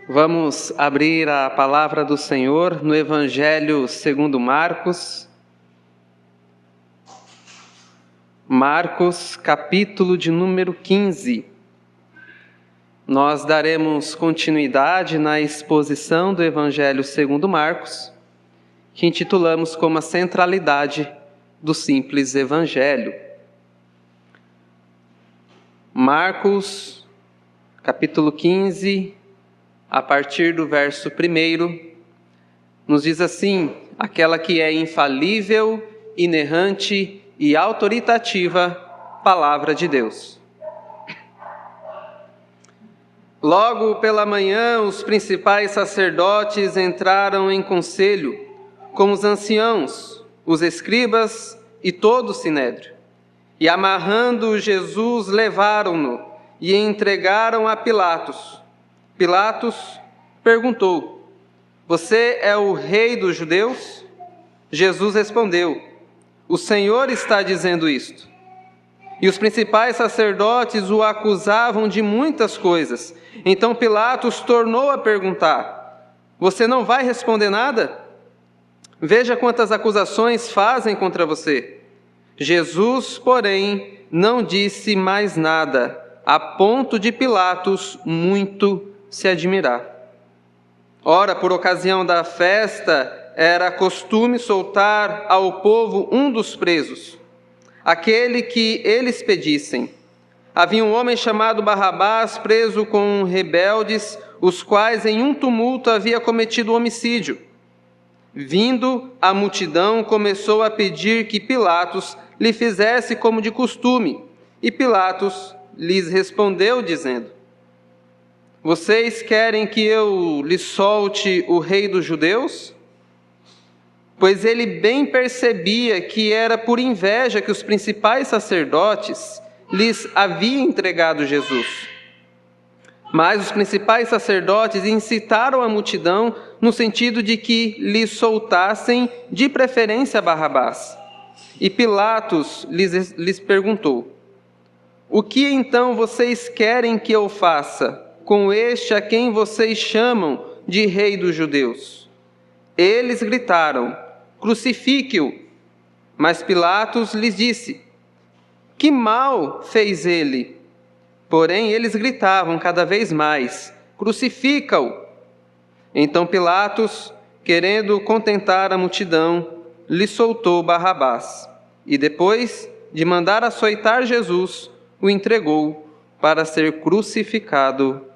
Vamos abrir a palavra do Senhor no Evangelho segundo Marcos. Marcos, capítulo de número 15. Nós daremos continuidade na exposição do Evangelho segundo Marcos, que intitulamos como a centralidade do simples Evangelho. Marcos, capítulo 15, a partir do verso 1, nos diz assim: aquela que é infalível, inerrante e autoritativa palavra de Deus. Logo pela manhã, os principais sacerdotes entraram em conselho com os anciãos, os escribas e todo o sinédrio. E amarrando Jesus, levaram-no e entregaram a Pilatos. Pilatos perguntou: "Você é o rei dos judeus?" Jesus respondeu: "O Senhor está dizendo isto." E os principais sacerdotes o acusavam de muitas coisas. Então Pilatos tornou a perguntar: "Você não vai responder nada? Veja quantas acusações fazem contra você." Jesus, porém, não disse mais nada, a ponto de Pilatos muito se admirar. Ora, por ocasião da festa, era costume soltar ao povo um dos presos, aquele que eles pedissem. Havia um homem chamado Barrabás, preso com rebeldes, os quais em um tumulto havia cometido homicídio. Vindo a multidão, começou a pedir que Pilatos lhe fizesse como de costume. E Pilatos lhes respondeu, dizendo: "Vocês querem que eu lhes solte o rei dos judeus?" Pois ele bem percebia que era por inveja que os principais sacerdotes lhes haviam entregado Jesus. Mas os principais sacerdotes incitaram a multidão no sentido de que lhes soltassem de preferência Barrabás. E Pilatos lhes perguntou: "O que então vocês querem que eu faça com este a quem vocês chamam de rei dos judeus?" Eles gritaram: "Crucifique-o!" Mas Pilatos lhes disse: "Que mal fez ele?" Porém, eles gritavam cada vez mais: "Crucifica-o!" Então Pilatos, querendo contentar a multidão, lhe soltou Barrabás. E depois de mandar açoitar Jesus, o entregou para ser crucificado.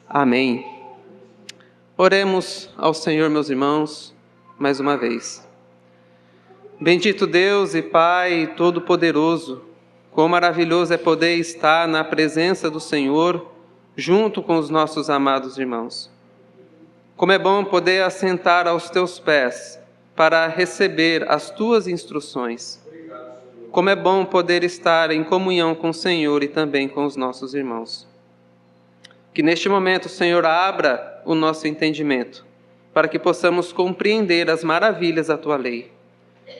Amém. Oremos ao Senhor, meus irmãos, mais uma vez. Bendito Deus e Pai Todo-Poderoso, quão maravilhoso é poder estar na presença do Senhor, junto com os nossos amados irmãos. Como é bom poder assentar aos teus pés para receber as tuas instruções. Como é bom poder estar em comunhão com o Senhor e também com os nossos irmãos. Que neste momento o Senhor abra o nosso entendimento, para que possamos compreender as maravilhas da tua lei.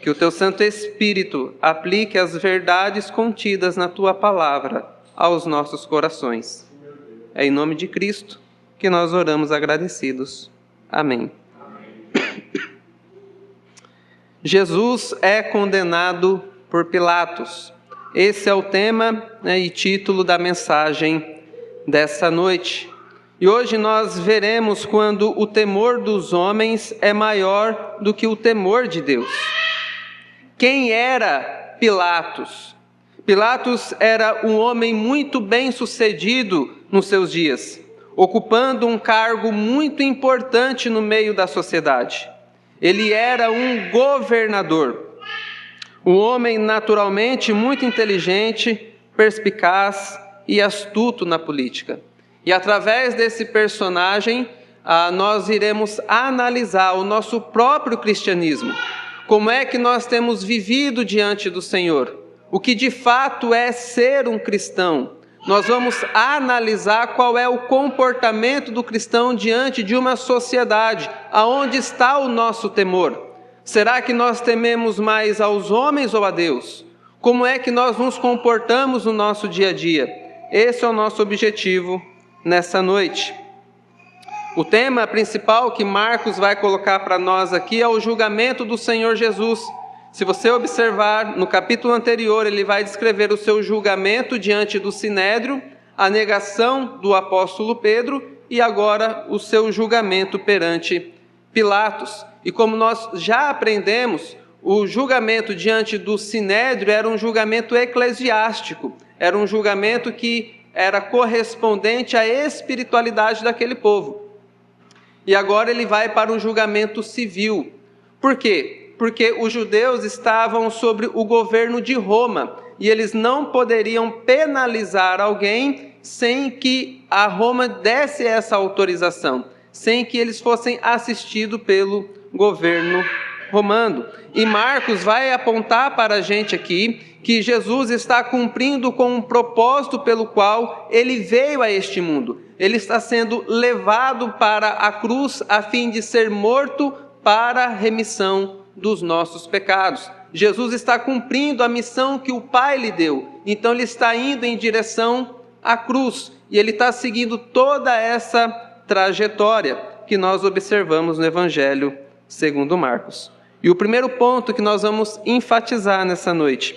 Que o teu Santo Espírito aplique as verdades contidas na tua palavra aos nossos corações. É em nome de Cristo que nós oramos agradecidos. Amém. Jesus é condenado por Pilatos. Esse é o tema e título da mensagem dessa noite. E hoje nós veremos quando o temor dos homens é maior do que o temor de Deus. Quem era Pilatos? Pilatos era um homem muito bem-sucedido nos seus dias, ocupando um cargo muito importante no meio da sociedade. Ele era um governador, um homem naturalmente muito inteligente, perspicaz e astuto na política. E através desse personagem, nós iremos analisar o nosso próprio cristianismo. Como é que nós temos vivido diante do Senhor? O que de fato é ser um cristão? Nós vamos analisar qual é o comportamento do cristão diante de uma sociedade. Aonde está o nosso temor? Será que nós tememos mais aos homens ou a Deus? Como é que nós nos comportamos no nosso dia a dia? Esse é o nosso objetivo nessa noite. O tema principal que Marcos vai colocar para nós aqui é o julgamento do Senhor Jesus. Se você observar, no capítulo anterior, ele vai descrever o seu julgamento diante do Sinédrio, a negação do apóstolo Pedro e agora o seu julgamento perante Pilatos. E como nós já aprendemos, o julgamento diante do Sinédrio era um julgamento eclesiástico, era um julgamento que era correspondente à espiritualidade daquele povo. E agora ele vai para um julgamento civil. Por quê? Porque os judeus estavam sobre o governo de Roma e eles não poderiam penalizar alguém sem que a Roma desse essa autorização, sem que eles fossem assistidos pelo governo romano. E Marcos vai apontar para a gente aqui que Jesus está cumprindo com um propósito pelo qual ele veio a este mundo. Ele está sendo levado para a cruz a fim de ser morto para a remissão dos nossos pecados. Jesus está cumprindo a missão que o Pai lhe deu. Então ele está indo em direção à cruz e ele está seguindo toda essa trajetória que nós observamos no Evangelho segundo Marcos. E o primeiro ponto que nós vamos enfatizar nessa noite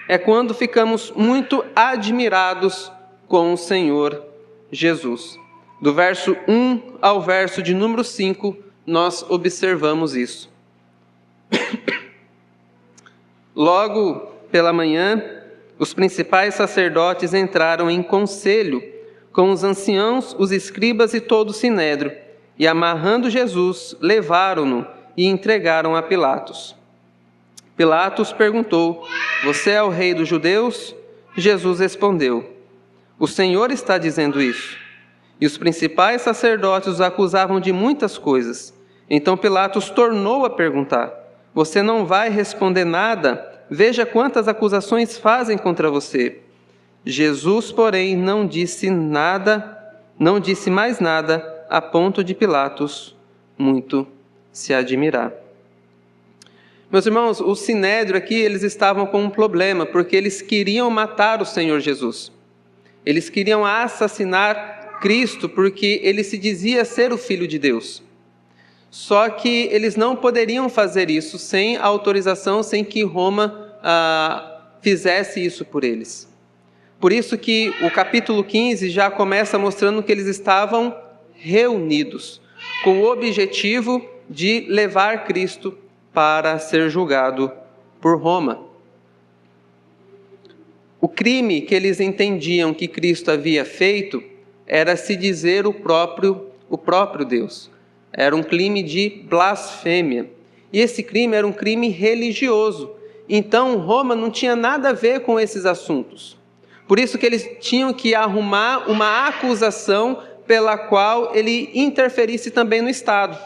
é quando ficamos muito admirados com o Senhor Jesus. Do verso 1 ao verso de número 5, nós observamos isso. Logo pela manhã, os principais sacerdotes entraram em conselho com os anciãos, os escribas e todo o sinédrio, e amarrando Jesus, levaram-no e entregaram a Pilatos. Pilatos perguntou: "Você é o rei dos judeus?" Jesus respondeu: "O Senhor está dizendo isso." E os principais sacerdotes os acusavam de muitas coisas. Então Pilatos tornou a perguntar: "Você não vai responder nada? Veja quantas acusações fazem contra você." Jesus, porém, não disse mais nada, a ponto de Pilatos muito se admirar. Meus irmãos, o sinédrio aqui, eles estavam com um problema, porque eles queriam matar o Senhor Jesus. Eles queriam assassinar Cristo, porque ele se dizia ser o Filho de Deus. Só que eles não poderiam fazer isso sem autorização, sem que Roma fizesse isso por eles. Por isso que o capítulo 15 já começa mostrando que eles estavam reunidos, com o objetivo de levar Cristo para ser julgado por Roma. O crime que eles entendiam que Cristo havia feito era se dizer o próprio Deus. Era um crime de blasfêmia. E esse crime era um crime religioso. Então Roma não tinha nada a ver com esses assuntos. Por isso que eles tinham que arrumar uma acusação pela qual ele interferisse também no Estado.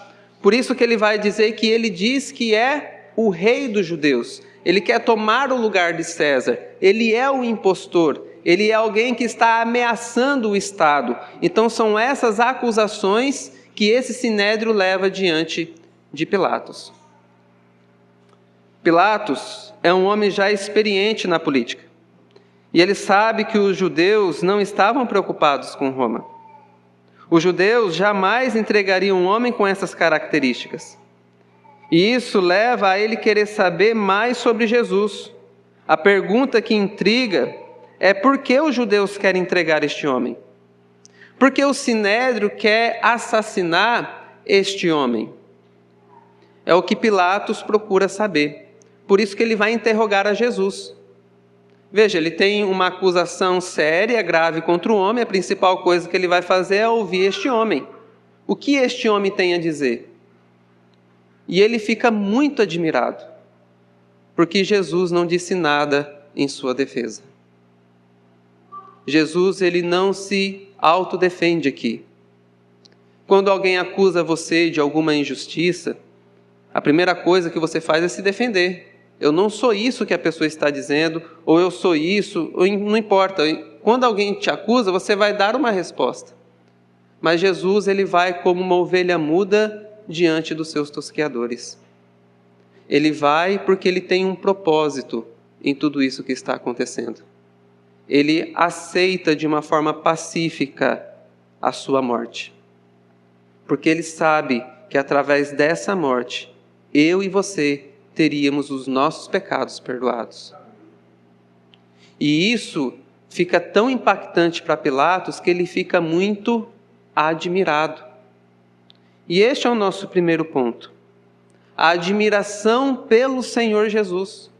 Por isso que ele vai dizer que ele diz que é o rei dos judeus. Ele quer tomar o lugar de César. Ele é o impostor. Ele é alguém que está ameaçando o Estado. Então são essas acusações que esse sinédrio leva diante de Pilatos. Pilatos é um homem já experiente na política. E ele sabe que os judeus não estavam preocupados com Roma. Os judeus jamais entregariam um homem com essas características. E isso leva a ele querer saber mais sobre Jesus. A pergunta que intriga é: por que os judeus querem entregar este homem? Por que o sinédrio quer assassinar este homem? É o que Pilatos procura saber. Por isso que ele vai interrogar a Jesus. Veja, ele tem uma acusação séria, grave contra o homem. A principal coisa que ele vai fazer é ouvir este homem. O que este homem tem a dizer? E ele fica muito admirado, porque Jesus não disse nada em sua defesa. Jesus, ele não se autodefende aqui. Quando alguém acusa você de alguma injustiça, a primeira coisa que você faz é se defender. Eu não sou isso que a pessoa está dizendo, ou eu sou isso, ou não importa. Quando alguém te acusa, você vai dar uma resposta. Mas Jesus, ele vai como uma ovelha muda diante dos seus tosqueadores. Ele vai porque ele tem um propósito em tudo isso que está acontecendo. Ele aceita de uma forma pacífica a sua morte. porque ele sabe que através dessa morte, eu e você teríamos os nossos pecados perdoados. E isso fica tão impactante para Pilatos que ele fica muito admirado. E este é o nosso primeiro ponto. A admiração pelo Senhor Jesus.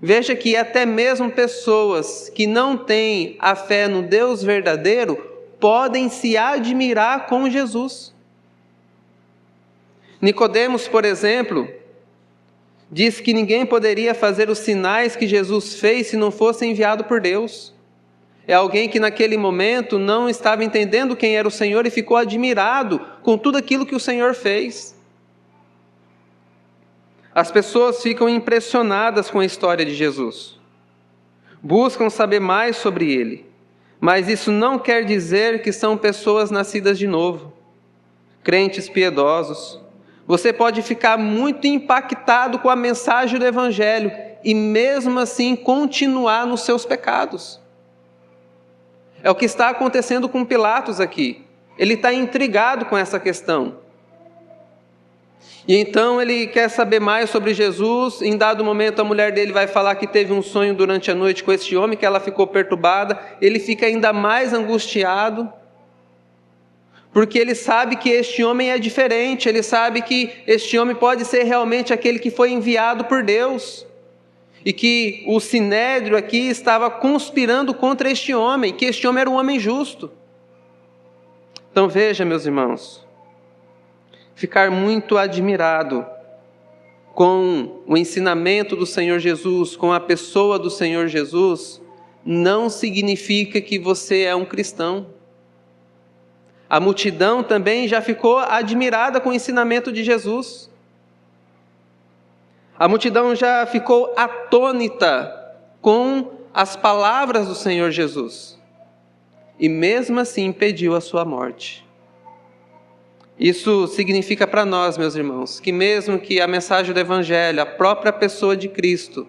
Veja que até mesmo pessoas que não têm a fé no Deus verdadeiro podem se admirar com Jesus. Nicodemos, por exemplo, diz que ninguém poderia fazer os sinais que Jesus fez se não fosse enviado por Deus. É alguém que naquele momento não estava entendendo quem era o Senhor e ficou admirado com tudo aquilo que o Senhor fez. As pessoas ficam impressionadas com a história de Jesus. Buscam saber mais sobre ele. Mas isso não quer dizer que são pessoas nascidas de novo, crentes piedosos. Você pode ficar muito impactado com a mensagem do Evangelho e mesmo assim continuar nos seus pecados. É o que está acontecendo com Pilatos aqui. Ele está intrigado com essa questão. E então ele quer saber mais sobre Jesus. Em dado momento a mulher dele vai falar que teve um sonho durante a noite com este homem, que ela ficou perturbada. Ele fica ainda mais angustiado, porque ele sabe que este homem é diferente. Ele sabe que este homem pode ser realmente aquele que foi enviado por Deus. E que o Sinédrio aqui estava conspirando contra este homem, que este homem era um homem justo. Então veja, meus irmãos, ficar muito admirado com o ensinamento do Senhor Jesus, com a pessoa do Senhor Jesus, não significa que você é um cristão. A multidão também já ficou admirada com o ensinamento de Jesus. A multidão já ficou atônita com as palavras do Senhor Jesus. E mesmo assim pediu a sua morte. Isso significa para nós, meus irmãos, que mesmo que a mensagem do Evangelho, a própria pessoa de Cristo,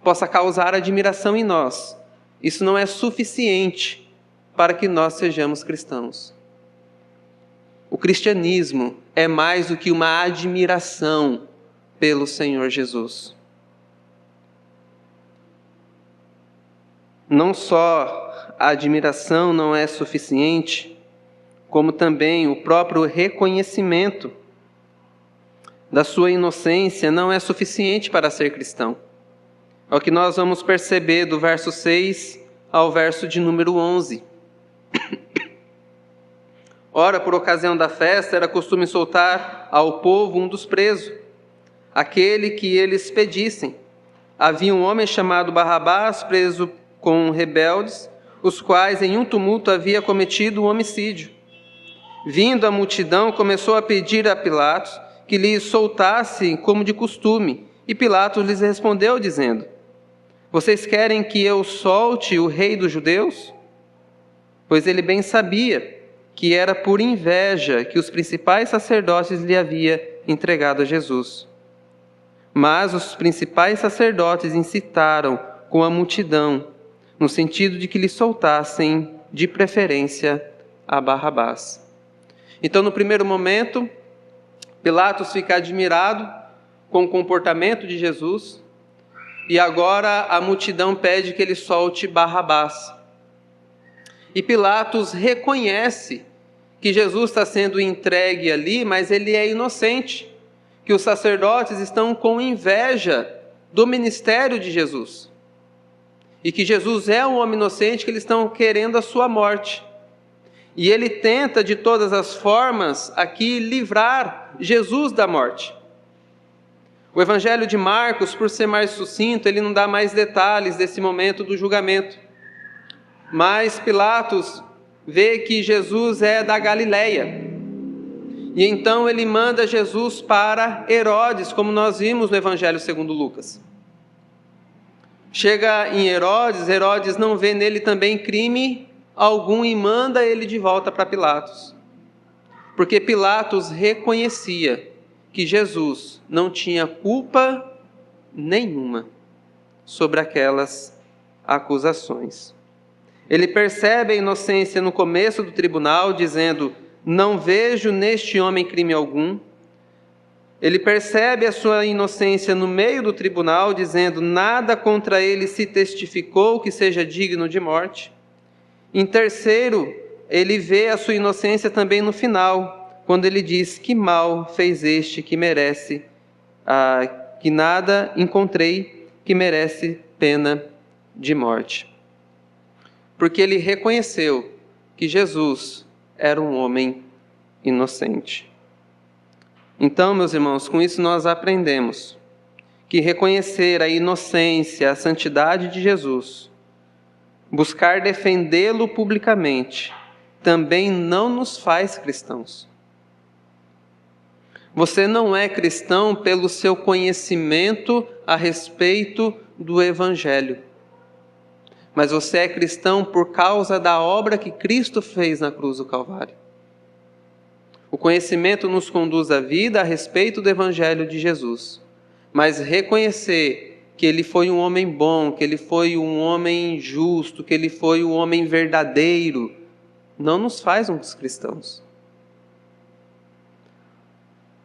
possa causar admiração em nós, isso não é suficiente para que nós sejamos cristãos. O cristianismo é mais do que uma admiração pelo Senhor Jesus. Não só a admiração não é suficiente, como também o próprio reconhecimento da sua inocência não é suficiente para ser cristão. É o que nós vamos perceber do verso 6 ao verso de número 11. Ora, por ocasião da festa, era costume soltar ao povo um dos presos, aquele que eles pedissem. Havia um homem chamado Barrabás, preso com rebeldes, os quais em um tumulto havia cometido um homicídio. Vindo a multidão, começou a pedir a Pilatos que lhes soltasse como de costume. E Pilatos lhes respondeu, dizendo: vocês querem que eu solte o rei dos judeus? Pois ele bem sabia que era por inveja que os principais sacerdotes lhe haviam entregado a Jesus. Mas os principais sacerdotes incitaram com a multidão, no sentido de que lhe soltassem, de preferência, a Barrabás. Então, no primeiro momento, Pilatos fica admirado com o comportamento de Jesus, e agora a multidão pede que ele solte Barrabás. E Pilatos reconhece que Jesus está sendo entregue ali, mas ele é inocente, que os sacerdotes estão com inveja do ministério de Jesus, e que Jesus é um homem inocente, que eles estão querendo a sua morte. E ele tenta de todas as formas aqui livrar Jesus da morte. O Evangelho de Marcos, por ser mais sucinto, ele não dá mais detalhes desse momento do julgamento. Mas Pilatos vê que Jesus é da Galileia. E então ele manda Jesus para Herodes, como nós vimos no Evangelho segundo Lucas. Chega em Herodes, Herodes não vê nele também crime algum e manda ele de volta para Pilatos. Porque Pilatos reconhecia que Jesus não tinha culpa nenhuma sobre aquelas acusações. Ele percebe a inocência no começo do tribunal, dizendo: não vejo neste homem crime algum. Ele percebe a sua inocência no meio do tribunal, dizendo: nada contra ele se testificou que seja digno de morte. Em terceiro, ele vê a sua inocência também no final, quando ele diz: que mal fez este que merece, que nada encontrei que merece pena de morte. Porque ele reconheceu que Jesus era um homem inocente. Então, meus irmãos, com isso nós aprendemos que reconhecer a inocência, a santidade de Jesus, buscar defendê-lo publicamente, também não nos faz cristãos. Você não é cristão pelo seu conhecimento a respeito do Evangelho, mas você é cristão por causa da obra que Cristo fez na cruz do Calvário. O conhecimento nos conduz à vida a respeito do Evangelho de Jesus, mas reconhecer que Ele foi um homem bom, que Ele foi um homem justo, que Ele foi um homem verdadeiro, não nos faz uns cristãos.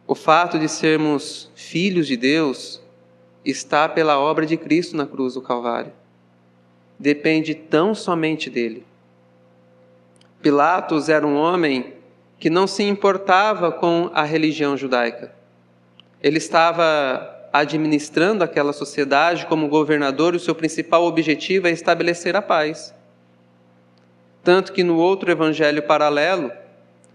O fato de sermos filhos de Deus está pela obra de Cristo na cruz do Calvário. Depende tão somente dele. Pilatos era um homem que não se importava com a religião judaica. Ele estava administrando aquela sociedade como governador e o seu principal objetivo é estabelecer a paz. Tanto que no outro evangelho paralelo,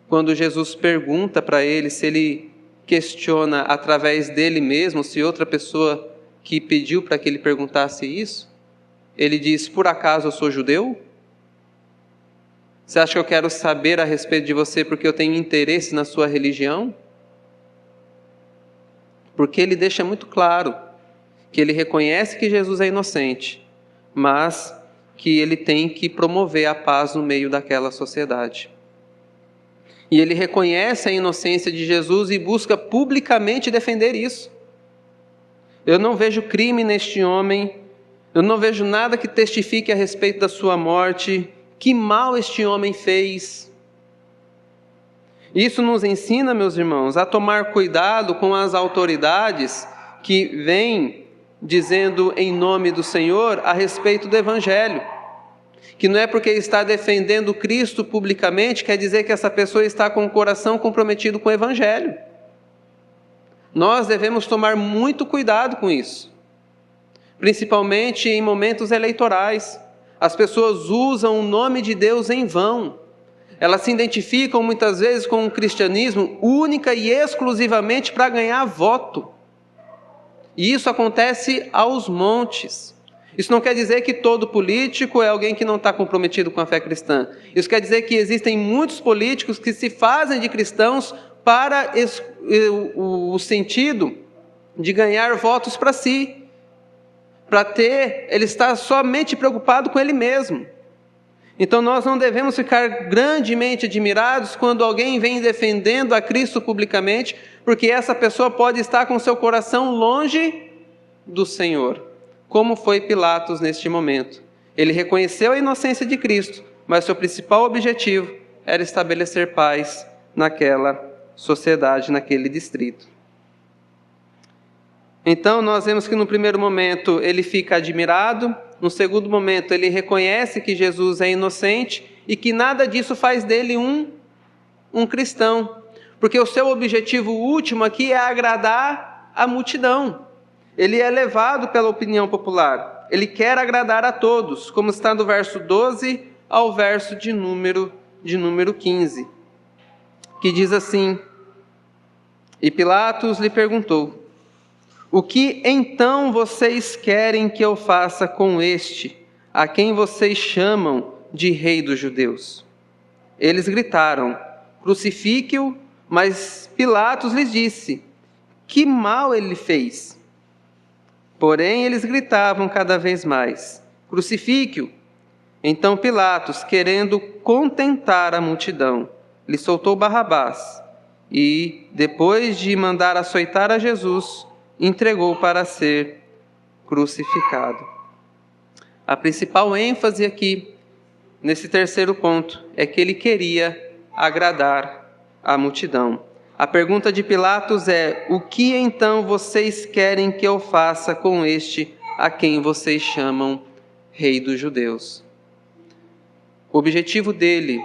quando Jesus pergunta para ele se ele questiona através dele mesmo, se outra pessoa que pediu para que ele perguntasse isso, ele diz: por acaso eu sou judeu? Você acha que eu quero saber a respeito de você porque eu tenho interesse na sua religião? Porque ele deixa muito claro que ele reconhece que Jesus é inocente, mas que ele tem que promover a paz no meio daquela sociedade. E ele reconhece a inocência de Jesus e busca publicamente defender isso. Eu não vejo crime neste homem, eu não vejo nada que testifique a respeito da sua morte. Que mal este homem fez. Isso nos ensina, meus irmãos, a tomar cuidado com as autoridades que vêm dizendo em nome do Senhor a respeito do Evangelho. Que não é porque está defendendo Cristo publicamente, quer dizer que essa pessoa está com o coração comprometido com o Evangelho. Nós devemos tomar muito cuidado com isso, principalmente em momentos eleitorais. As pessoas usam o nome de Deus em vão. Elas se identificam muitas vezes com o cristianismo única e exclusivamente para ganhar voto. E isso acontece aos montes. Isso não quer dizer que todo político é alguém que não está comprometido com a fé cristã. Isso quer dizer que existem muitos políticos que se fazem de cristãos para o sentido de ganhar votos para si. Ele está somente preocupado com ele mesmo. Então nós não devemos ficar grandemente admirados quando alguém vem defendendo a Cristo publicamente, porque essa pessoa pode estar com seu coração longe do Senhor, como foi Pilatos neste momento. Ele reconheceu a inocência de Cristo, mas seu principal objetivo era estabelecer paz naquela sociedade, naquele distrito. Então nós vemos que no primeiro momento ele fica admirado, no segundo momento ele reconhece que Jesus é inocente e que nada disso faz dele um cristão, porque o seu objetivo último aqui é agradar a multidão. Ele é levado pela opinião popular, ele quer agradar a todos, como está do verso 12 ao verso de número 15, que diz assim: e Pilatos lhe perguntou: o que então vocês querem que eu faça com este, a quem vocês chamam de rei dos judeus? Eles gritaram: crucifique-o, mas Pilatos lhes disse: que mal ele fez? Porém eles gritavam cada vez mais: crucifique-o. Então Pilatos, querendo contentar a multidão, lhe soltou Barrabás e, depois de mandar açoitar a Jesus, entregou para ser crucificado. A principal ênfase aqui, nesse terceiro ponto, é que ele queria agradar a multidão. A pergunta de Pilatos é: o que então vocês querem que eu faça com este a quem vocês chamam Rei dos Judeus? O objetivo dele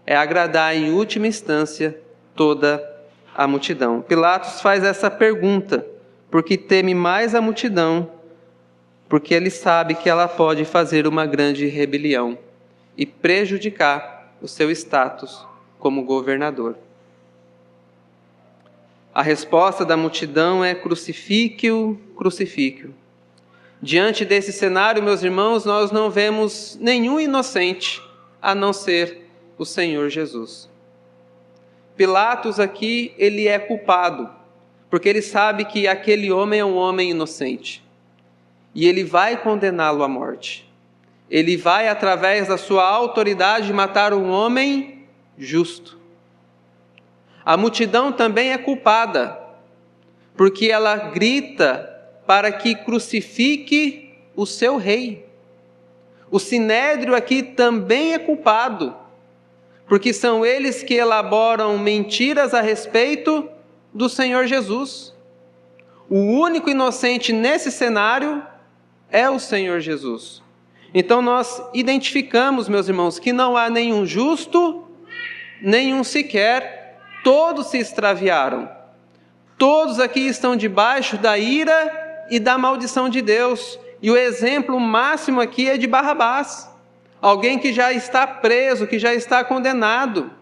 é agradar em última instância toda a multidão. Pilatos faz essa pergunta porque teme mais a multidão, porque ele sabe que ela pode fazer uma grande rebelião e prejudicar o seu status como governador. A resposta da multidão é: crucifique-o, crucifique-o. Diante desse cenário, meus irmãos, nós não vemos nenhum inocente a não ser o Senhor Jesus. Pilatos aqui, ele é culpado, porque ele sabe que aquele homem é um homem inocente. E ele vai condená-lo à morte. Ele vai, através da sua autoridade, matar um homem justo. A multidão também é culpada, porque ela grita para que crucifique o seu rei. O sinédrio aqui também é culpado, porque são eles que elaboram mentiras a respeito do Senhor Jesus. O único inocente nesse cenário é o Senhor Jesus. Então nós identificamos, meus irmãos, que não há nenhum justo, nenhum sequer. Todos se extraviaram. Todos aqui estão debaixo da ira e da maldição de Deus. E o exemplo máximo aqui é de Barrabás. Alguém que já está preso, que já está condenado.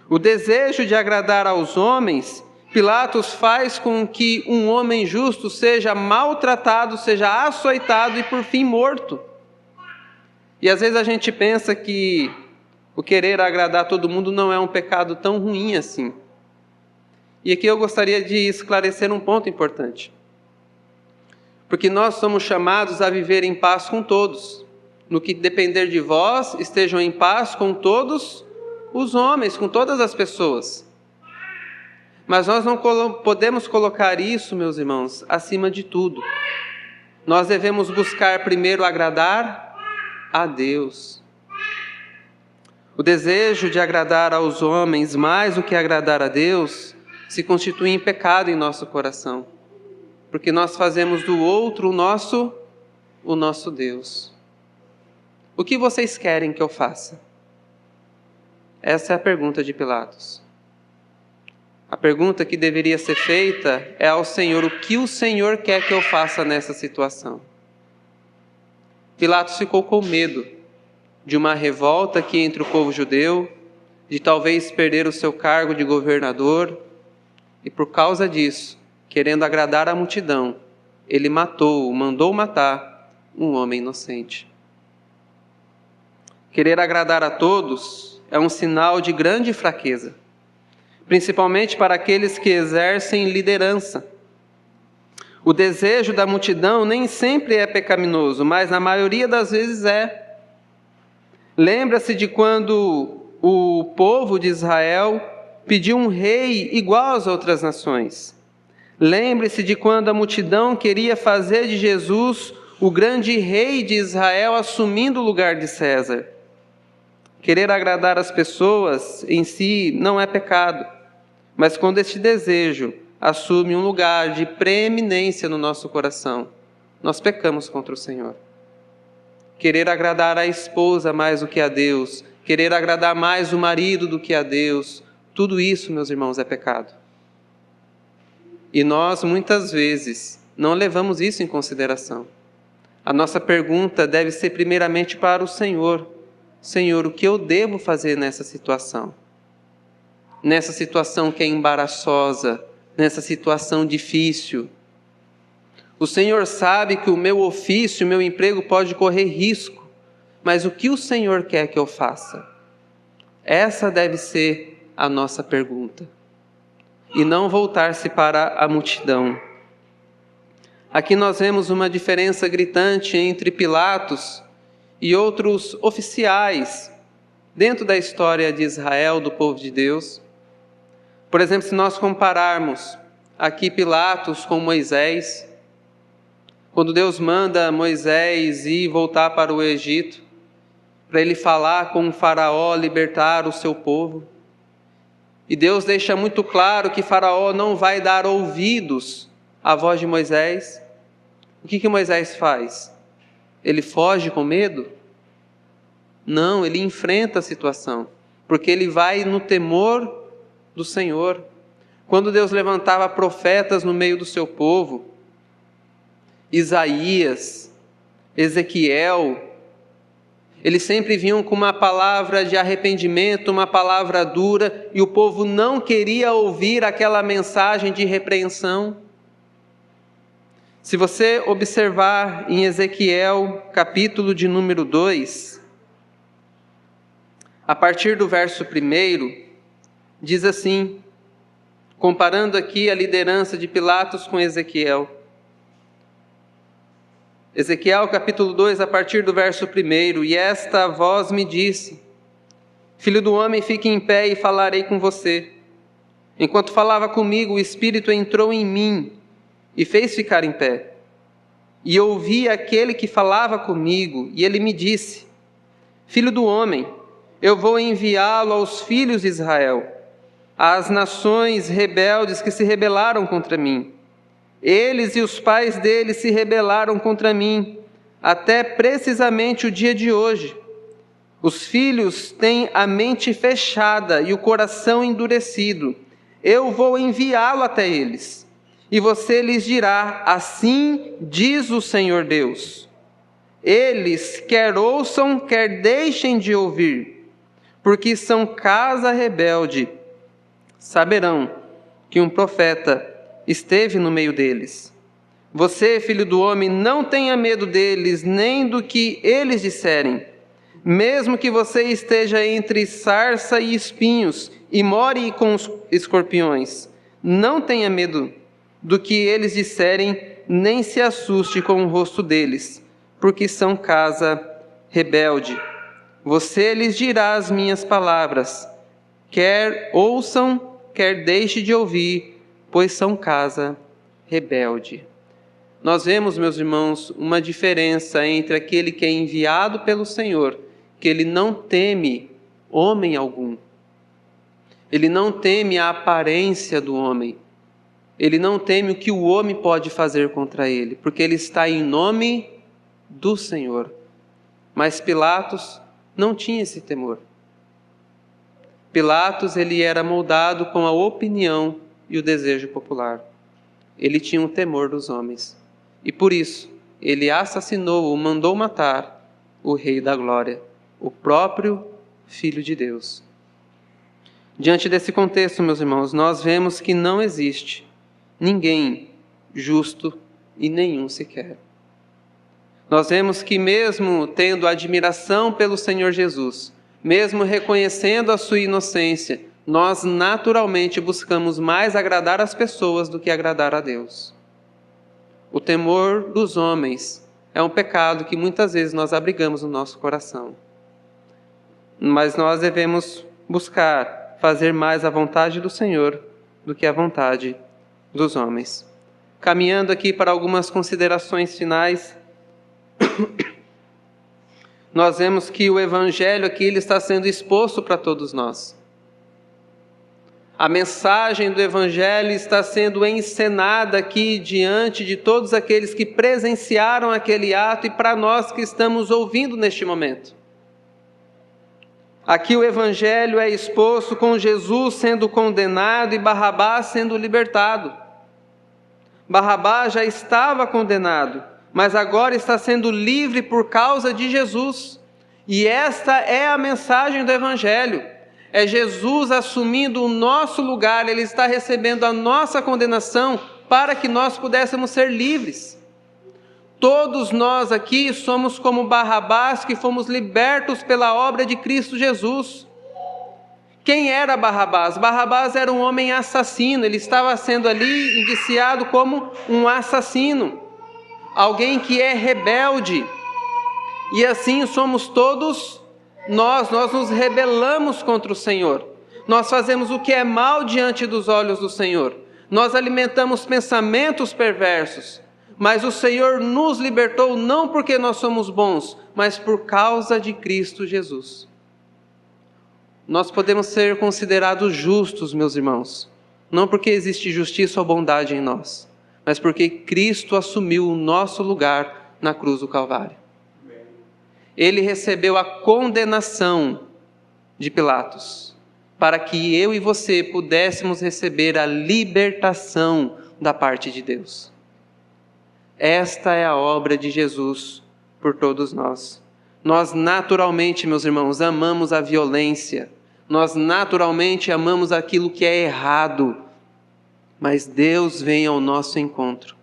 O desejo de agradar aos homens, Pilatos faz com que um homem justo seja maltratado, seja açoitado e por fim morto. E às vezes a gente pensa que o querer agradar todo mundo não é um pecado tão ruim assim. E aqui eu gostaria de esclarecer um ponto importante. Porque nós somos chamados a viver em paz com todos. No que depender de vós, estejam em paz com todos os homens, com todas as pessoas. Mas nós não podemos colocar isso, meus irmãos, acima de tudo. Nós devemos buscar primeiro agradar a Deus. O desejo de agradar aos homens mais do que agradar a Deus se constitui em pecado em nosso coração, porque nós fazemos do outro o nosso Deus. O que vocês querem que eu faça? Essa é a pergunta de Pilatos. A pergunta que deveria ser feita é ao Senhor: o que o Senhor quer que eu faça nessa situação? Pilatos ficou com medo de uma revolta aqui entre o povo judeu, de talvez perder o seu cargo de governador, e por causa disso, querendo agradar a multidão, ele mandou matar um homem inocente. Querer agradar a todos é um sinal de grande fraqueza, principalmente para aqueles que exercem liderança. O desejo da multidão nem sempre é pecaminoso, mas na maioria das vezes é. Lembra-se de quando o povo de Israel pediu um rei igual às outras nações. Lembre-se de quando a multidão queria fazer de Jesus o grande rei de Israel, assumindo o lugar de César. Querer agradar as pessoas em si não é pecado, mas quando este desejo assume um lugar de preeminência no nosso coração, nós pecamos contra o Senhor. Querer agradar a esposa mais do que a Deus, querer agradar mais o marido do que a Deus, tudo isso, meus irmãos, é pecado. E nós, muitas vezes, não levamos isso em consideração. A nossa pergunta deve ser primeiramente para o Senhor. Senhor, o que eu devo fazer nessa situação? Nessa situação que é embaraçosa, nessa situação difícil. O Senhor sabe que o meu ofício, o meu emprego pode correr risco, mas o que o Senhor quer que eu faça? Essa deve ser a nossa pergunta. E não voltar-se para a multidão. Aqui nós vemos uma diferença gritante entre Pilatos e outros oficiais dentro da história de Israel, do povo de Deus. Por exemplo, se nós compararmos aqui Pilatos com Moisés, quando Deus manda Moisés ir voltar para o Egito, para ele falar com o faraó, libertar o seu povo. E Deus deixa muito claro que Faraó não vai dar ouvidos à voz de Moisés. O que Moisés faz? Ele foge com medo? Não, ele enfrenta a situação, porque ele vai no temor do Senhor. Quando Deus levantava profetas no meio do seu povo, Isaías, Ezequiel, eles sempre vinham com uma palavra de arrependimento, uma palavra dura, e o povo não queria ouvir aquela mensagem de repreensão. Se você observar em Ezequiel, capítulo de número 2, a partir do verso 1, diz assim, comparando aqui a liderança de Pilatos com Ezequiel. Ezequiel capítulo 2, a partir do verso 1, e esta voz me disse, filho do homem, fique em pé e falarei com você. Enquanto falava comigo, o Espírito entrou em mim e fez ficar em pé. E ouvi aquele que falava comigo, e ele me disse, filho do homem, eu vou enviá-lo aos filhos de Israel, às nações rebeldes que se rebelaram contra mim. Eles e os pais deles se rebelaram contra mim, até precisamente o dia de hoje. Os filhos têm a mente fechada e o coração endurecido. Eu vou enviá-lo até eles. E você lhes dirá, assim diz o Senhor Deus. Eles quer ouçam, quer deixem de ouvir, porque são casa rebelde. Saberão que um profeta esteve no meio deles. Você, filho do homem, não tenha medo deles, nem do que eles disserem. Mesmo que você esteja entre sarça e espinhos, e more com os escorpiões, não tenha medo do que eles disserem, nem se assuste com o rosto deles, porque são casa rebelde. Você lhes dirá as minhas palavras, quer ouçam, quer deixe de ouvir, pois são casa rebelde. Nós vemos, meus irmãos, uma diferença entre aquele que é enviado pelo Senhor, que ele não teme homem algum. Ele não teme a aparência do homem. Ele não teme o que o homem pode fazer contra ele, porque ele está em nome do Senhor. Mas Pilatos não tinha esse temor. Pilatos, ele era moldado com a opinião e o desejo popular. Ele tinha um temor dos homens. E por isso, ele assassinou ou mandou matar o Rei da Glória, o próprio Filho de Deus. Diante desse contexto, meus irmãos, nós vemos que não existe ninguém justo e nenhum sequer. Nós vemos que mesmo tendo admiração pelo Senhor Jesus, mesmo reconhecendo a sua inocência, nós naturalmente buscamos mais agradar as pessoas do que agradar a Deus. O temor dos homens é um pecado que muitas vezes nós abrigamos no nosso coração. Mas nós devemos buscar fazer mais a vontade do Senhor do que a vontade dos homens. Caminhando aqui para algumas considerações finais, nós vemos que o Evangelho aqui ele está sendo exposto para todos nós. A mensagem do Evangelho está sendo encenada aqui diante de todos aqueles que presenciaram aquele ato e para nós que estamos ouvindo neste momento. Aqui o Evangelho é exposto com Jesus sendo condenado e Barrabás sendo libertado. Barrabás já estava condenado, mas agora está sendo livre por causa de Jesus. E esta é a mensagem do Evangelho. É Jesus assumindo o nosso lugar, Ele está recebendo a nossa condenação para que nós pudéssemos ser livres. Todos nós aqui somos como Barrabás que fomos libertos pela obra de Cristo Jesus. Quem era Barrabás? Barrabás era um homem assassino, ele estava sendo ali indiciado como um assassino, alguém que é rebelde. E assim somos todos nós nos rebelamos contra o Senhor. Nós fazemos o que é mal diante dos olhos do Senhor. Nós alimentamos pensamentos perversos. Mas o Senhor nos libertou não porque nós somos bons, mas por causa de Cristo Jesus. Nós podemos ser considerados justos, meus irmãos, não porque existe justiça ou bondade em nós, mas porque Cristo assumiu o nosso lugar na cruz do Calvário. Ele recebeu a condenação de Pilatos, para que eu e você pudéssemos receber a libertação da parte de Deus. Esta é a obra de Jesus por todos nós. Nós naturalmente, meus irmãos, amamos a violência. Nós naturalmente amamos aquilo que é errado. Mas Deus vem ao nosso encontro.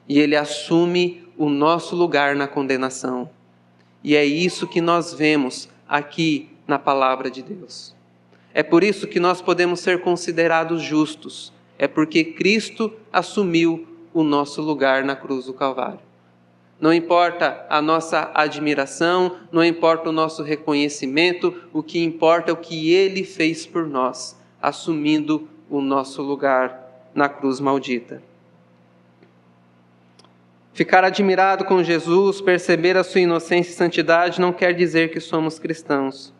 E Ele assume o nosso lugar na condenação. E é isso que nós vemos aqui na palavra de Deus. É por isso que nós podemos ser considerados justos. É porque Cristo assumiu o nosso lugar na cruz do Calvário. Não importa a nossa admiração, não importa o nosso reconhecimento, o que importa é o que Ele fez por nós, assumindo o nosso lugar na cruz maldita. Ficar admirado com Jesus, perceber a sua inocência e santidade não quer dizer que somos cristãos.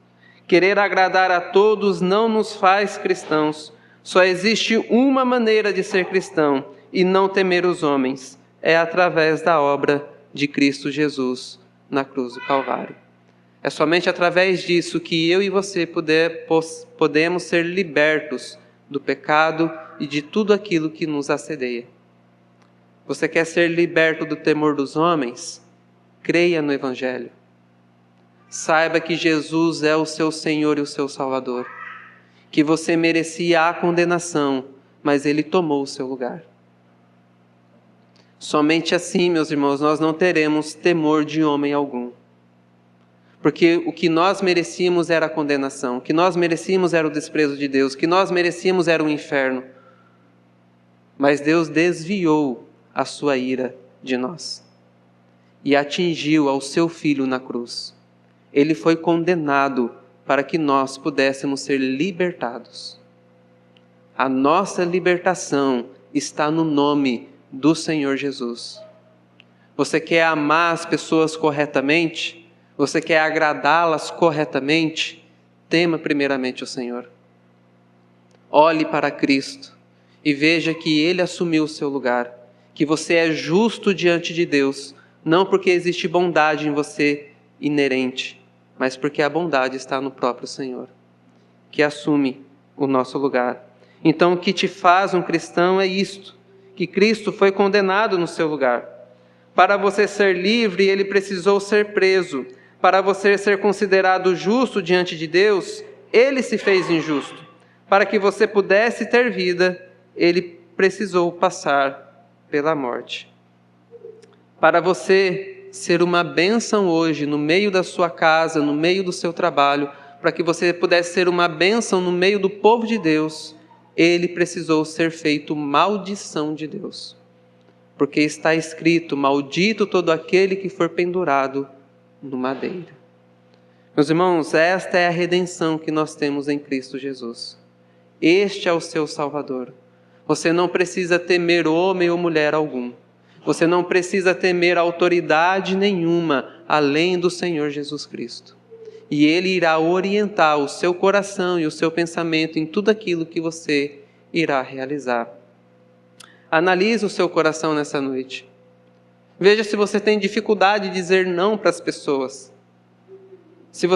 Querer agradar a todos não nos faz cristãos. Só existe uma maneira de ser cristão e não temer os homens. É através da obra de Cristo Jesus na cruz do Calvário. É somente através disso que eu e você podemos ser libertos do pecado e de tudo aquilo que nos assedia. Você quer ser liberto do temor dos homens? Creia no Evangelho. Saiba que Jesus é o seu Senhor e o seu Salvador. Que você merecia a condenação, mas Ele tomou o seu lugar. Somente assim, meus irmãos, nós não teremos temor de homem algum. Porque o que nós merecíamos era a condenação, o que nós merecíamos era o desprezo de Deus, o que nós merecíamos era o inferno. Mas Deus desviou a sua ira de nós e atingiu ao seu Filho na cruz. Ele foi condenado para que nós pudéssemos ser libertados. A nossa libertação está no nome do Senhor Jesus. Você quer amar as pessoas corretamente? Você quer agradá-las corretamente? Tema primeiramente o Senhor. Olhe para Cristo e veja que Ele assumiu o seu lugar, que você é justo diante de Deus, não porque existe bondade em você inerente, mas porque a bondade está no próprio Senhor, que assume o nosso lugar. Então, o que te faz um cristão é isto, que Cristo foi condenado no seu lugar. Para você ser livre, Ele precisou ser preso. Para você ser considerado justo diante de Deus, Ele se fez injusto. Para que você pudesse ter vida, Ele precisou passar pela morte. Para você ser uma bênção hoje, no meio da sua casa, no meio do seu trabalho, para que você pudesse ser uma bênção no meio do povo de Deus, Ele precisou ser feito maldição de Deus. Porque está escrito, maldito todo aquele que for pendurado no madeiro. Meus irmãos, esta é a redenção que nós temos em Cristo Jesus. Este é o seu Salvador. Você não precisa temer homem ou mulher algum. Você não precisa temer autoridade nenhuma além do Senhor Jesus Cristo. E Ele irá orientar o seu coração e o seu pensamento em tudo aquilo que você irá realizar. Analise o seu coração nessa noite. Veja se você tem dificuldade de dizer não para as pessoas. Se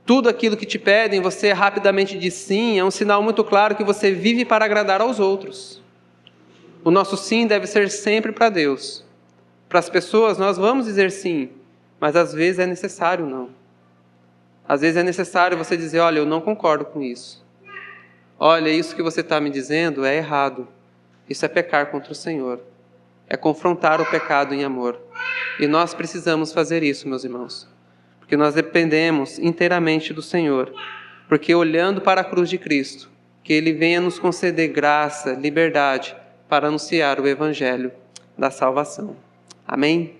tudo aquilo que te pedem, você rapidamente diz sim, é um sinal muito claro que você vive para agradar aos outros. O nosso sim deve ser sempre para Deus. Para as pessoas nós vamos dizer sim, mas às vezes é necessário não. Às vezes é necessário você dizer, olha, eu não concordo com isso. Olha, isso que você está me dizendo é errado. Isso é pecar contra o Senhor. É confrontar o pecado em amor. E nós precisamos fazer isso, meus irmãos. Porque nós dependemos inteiramente do Senhor. Porque olhando para a cruz de Cristo, que Ele venha nos conceder graça, liberdade, para anunciar o Evangelho da salvação. Amém?